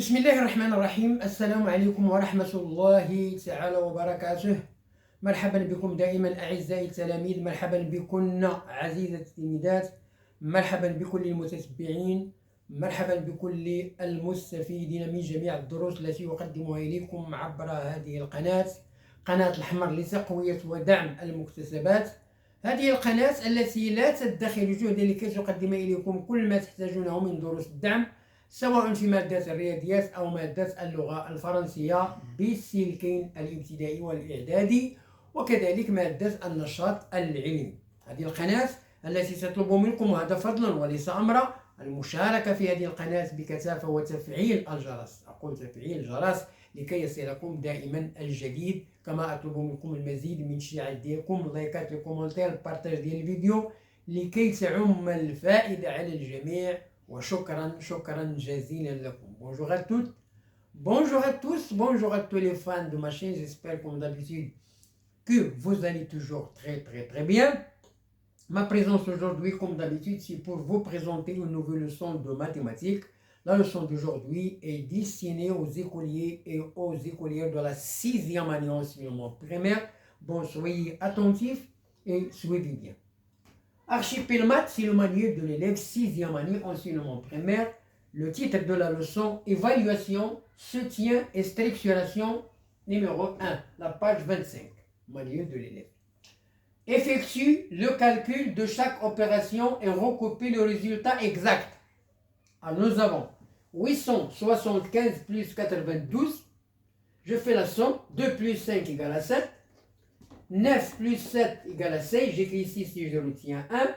بسم الله الرحمن الرحيم. السلام عليكم ورحمة الله تعالى وبركاته. مرحبا بكم دائما أعزائي التلاميذ، مرحبا بكن عزيزة التلميذات، مرحبا بكل المتتبعين، مرحبا بكل المستفيدين من جميع الدروس التي أقدمها إليكم عبر هذه القناة، قناة الحمر لتقوية ودعم المكتسبات. هذه القناة التي لا تدخر جهدا لكي تقدم إليكم كل ما تحتاجونه من دروس الدعم، سواء في مادة الرياضيات أو مادة اللغة الفرنسية بالسلكين الابتدائي والإعدادي، وكذلك مادة النشاط العلمي. هذه القناة التي تطلب منكم، هذا فضلا وليس أمرا، المشاركة في هذه القناة بكثافة وتفعيل الجرس. أقول تفعيل الجرس لكي يصلكم دائما الجديد، كما أطلب منكم المزيد من الشير ديالكم، لايكات، الكومنتير، البارتاج ديال الفيديو لكي تعم الفائدة على الجميع. شكرا جزيلا لكم. Bonjour à toutes, bonjour à tous, bonjour à tous les fans de ma chaîne. J'espère comme d'habitude que vous allez toujours très bien. Ma présence aujourd'hui, comme d'habitude, c'est pour vous présenter une nouvelle leçon de mathématiques. La leçon d'aujourd'hui est destinée aux écoliers et aux écolières de la 6e année enseignement primaire. Bon, soyez attentifs et suivez bien. Archipel Maths, c'est le manuel de l'élève 6e année enseignement primaire. Le titre de la leçon, évaluation, soutien et structuration, numéro 1, la page 25, manuel de l'élève. Effectue le calcul de chaque opération et recopie le résultat exact. Alors nous avons 875 plus 92, je fais la somme, 2 plus 5 égale à 7, 9 plus 7 égale à 16, j'écris ici si je retiens 1,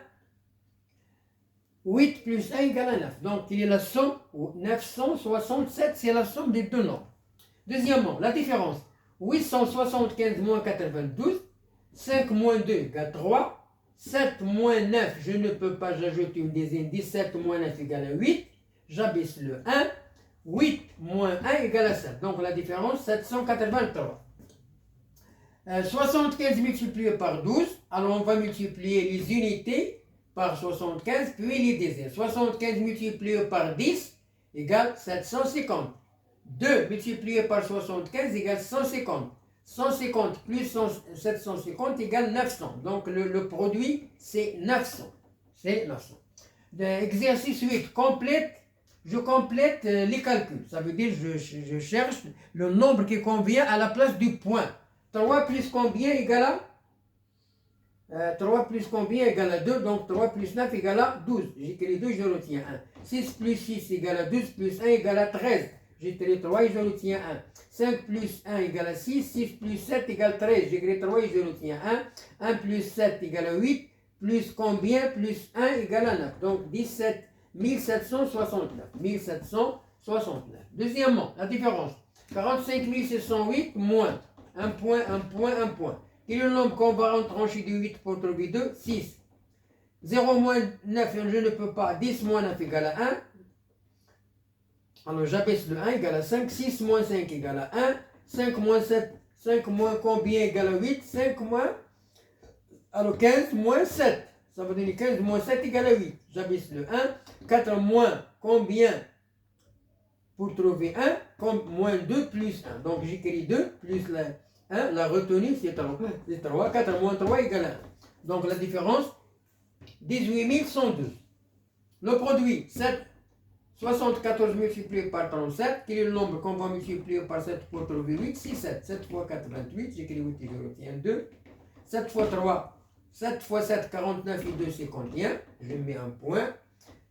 8 plus 1 égale à 9. Donc il y a la somme, 967, c'est la somme des deux nombres. Deuxièmement, la différence, 875 moins 92, 5 moins 2 égale 3, 7 moins 9, je ne peux pas, j'ajoute une des indices, 7 moins 9 égale à 8, j'abaisse le 1, 8 moins 1 égale à 7. Donc la différence, 783. 75 multiplié par 12, alors on va multiplier les unités par 75, puis les dizaines. 75 multiplié par 10 égale 750. 2 multiplié par 75 égale 150. 150 plus 750 égale 900. Donc le produit, c'est 900. C'est 900. Exercice 8, je complète les calculs. Ça veut dire je cherche le nombre qui convient à la place du point. 3 plus combien égale à 3 plus combien égale à 2, donc 3 plus 9 égale à 12. J'écris 2, je retiens 1. 6 plus 6 égale à 12, plus 1 égale à 13. J'écris 3 et je retiens 1. 5 plus 1 égale à 6, 6 plus 7 égale 13. J'écris 3 et je retiens 1. 1 plus 7 égale à 8, plus combien, plus 1 égale à 9. Donc 1769. 1769. Deuxièmement, la différence. 45 608 moins. Un point. Quel est le nombre qu'on va en trancher de 8 pour trouver 2? 6. 0 moins 9, je ne peux pas. 10 moins 9 égale à 1. Alors j'abaisse le 1 égale à 5. 6 moins 5 égale à 1. 5 moins 7. 5 moins combien égale à 8? 5 moins. Alors 15 moins 7. Ça veut dire 15 moins 7 égale à 8. J'abaisse le 1. 4 moins combien pour trouver 1? Moins 2 plus 1. Donc j'écris 2 plus la 1, la retenue c'est 3, 4 moins 3 égale 1. Donc la différence, 18 112. Le produit, 74 multiplié par 37, quel est le nombre qu'on va multiplier par 7 pour trouver 8? 6, 7. 7 fois 4, 28, j'écris 8 et je retiens 2. 7 fois 3, 7 fois 7, 49 et 2 c'est combien? Je mets un point.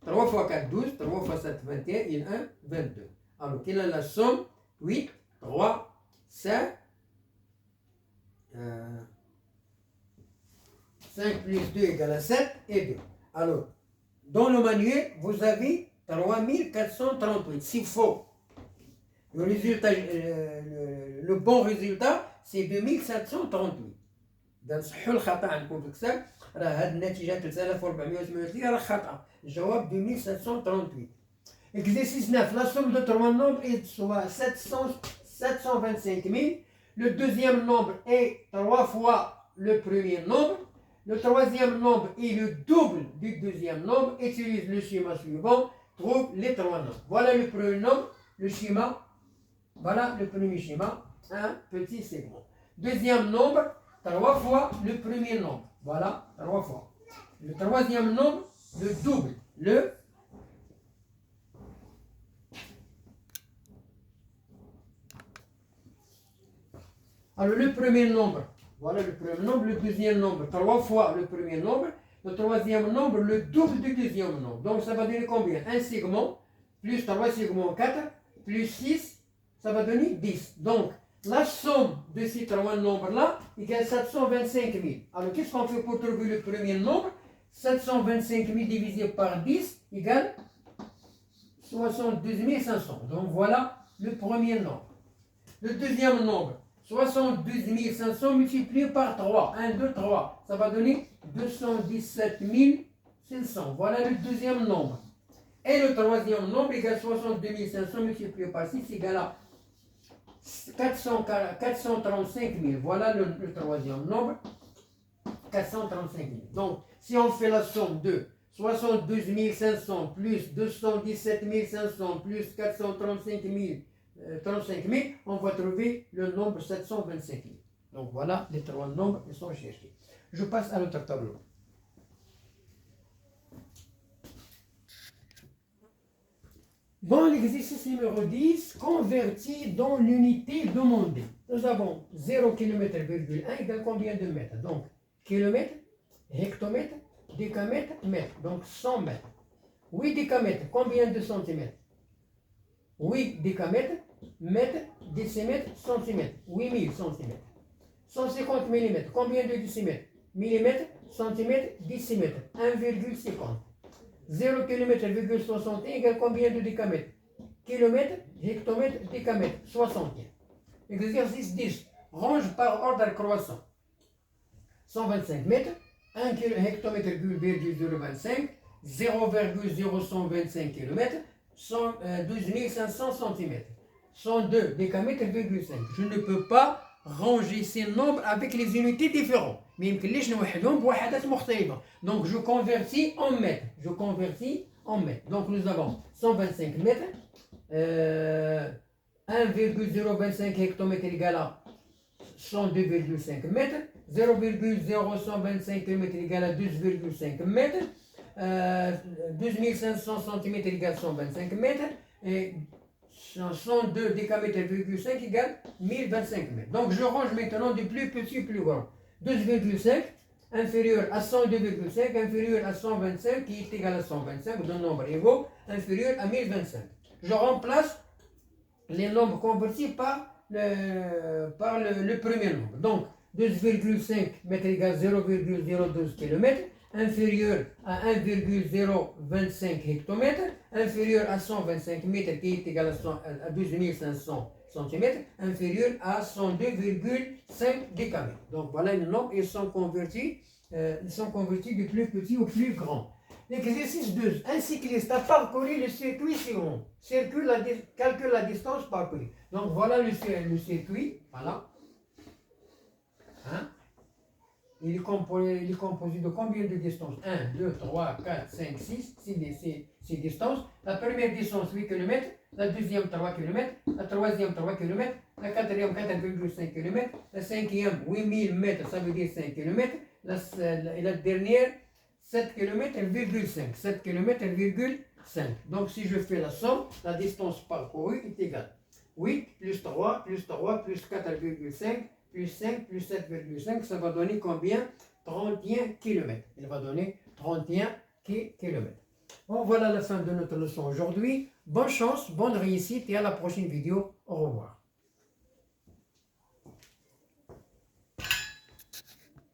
3 fois 4, 12, 3 fois 7, 21 et 1, 22. Alors quelle est la somme? 8, 3, 5. 5 plus 2 égale à 7 et 2. Alors, dans le manuel, vous avez 3438. C'est faux. Le résultat, le bon résultat, c'est 2738. إذا صحوا الخطأ عندكم في الكتاب، راه هاد النتيجة 3438 راه خطأ. الجواب 2738. Exercice 9. La somme de trois nombres est soit 725 000. Le deuxième nombre est 3 fois le premier nombre. Le troisième nombre est le double du deuxième nombre. Utilise le schéma suivant. Trouve les trois nombres. Voilà le premier nombre. le schéma. Voilà le premier schéma, un petit segment. Deuxième nombre, 3 fois le premier nombre. Voilà, 3 fois. Le troisième nombre, le double. Alors le premier nombre, voilà le premier nombre, le deuxième nombre, 3 fois le premier nombre, le troisième nombre, le double du deuxième nombre. Donc ça va donner combien? Un segment, plus 3 segments 4, plus 6, ça va donner 10. Donc la somme de ces trois nombres-là égale 725 000. Alors qu'est-ce qu'on fait pour trouver le premier nombre? 725 000 divisé par 10 égale 72 500. Donc voilà le premier nombre. Le deuxième nombre, 72 500 multiplié par 3. 1, 2, 3. Ça va donner 217 600. Voilà le deuxième nombre. Et le troisième nombre égale 62 500 multiplié par 6 égale à 435 000. Voilà le troisième nombre. 435 000. Donc, si on fait la somme de 72 500 plus 217 500 plus 435 000, 35 000, on va trouver le nombre 725 000. Donc voilà, les trois nombres qui sont cherchés. Je passe à l'autre tableau. Dans l'exercice numéro 10, converti dans l'unité demandée. Nous avons 0 km,1 égale combien de mètres? Donc, kilomètre, hectomètre, décamètre, mètre. Donc 100 mètres. 8 décamètres, combien de centimètres? 8 décamètres, mètre, décimètre, centimètre. 8000 centimètres. 150 mm, combien de décimètres? Millimètre, centimètre, décimètre. 1,50. 0 km,61 égale combien de décamètres? Kilomètre, hectomètre, décamètre. 61. Exercice 10. Range par ordre croissant. 125 mètres, 1 hectomètre, 0,025, 0,0125 km, 12 500 cm, 102 décamètres, 5. Je ne peux pas ranger ces nombres avec les unités différentes. Mais donc je convertis en mètres. Donc nous avons 125 mètres, 1,025 hectomètres égale à 102,5 mètres, 0,0125 km égale à 12,5 mètres, 12 500 cm égale 125 mètres, et 102 décamètres,5 égale 1025 mètres. Donc je range maintenant du plus petit au plus grand. 12,5 inférieur à 102,5 inférieur à 125 qui est égal à 125, d'un nombre égaux, inférieur à 1025. Je remplace les nombres convertis par le premier nombre. Donc 12,5 mètres égale 0,012 km, inférieur à 1,025 hectomètres, inférieur à 125 mètres qui est égal à 12 500 cm, inférieur à 102,5 décamètres. Donc voilà les nombres, ils sont convertis du plus petit au plus grand. L'exercice 2. Un cycliste a parcouru le circuit suivant. Calcule la distance parcourue. Donc voilà le circuit. Voilà. Hein? Il est composé de combien de distances? 1, 2, 3, 4, 5, 6. 6 distances. La première distance, 8 km. La deuxième, 3 km. La troisième, 3 km. La quatrième, 4,5 km. La cinquième, 8000 mètres, ça veut dire 5 km. Et la dernière, 7 km,5. 7 km,5. Donc si je fais la somme, la distance parcourue est égale 8 plus 3 plus 3 plus 4,5 plus 5 plus 7,5. Ça va donner combien? 31 km. Il va donner 31 km. Bon, voilà la fin de notre leçon aujourd'hui. Bonne chance, bonne réussite et à la prochaine vidéo. Au revoir.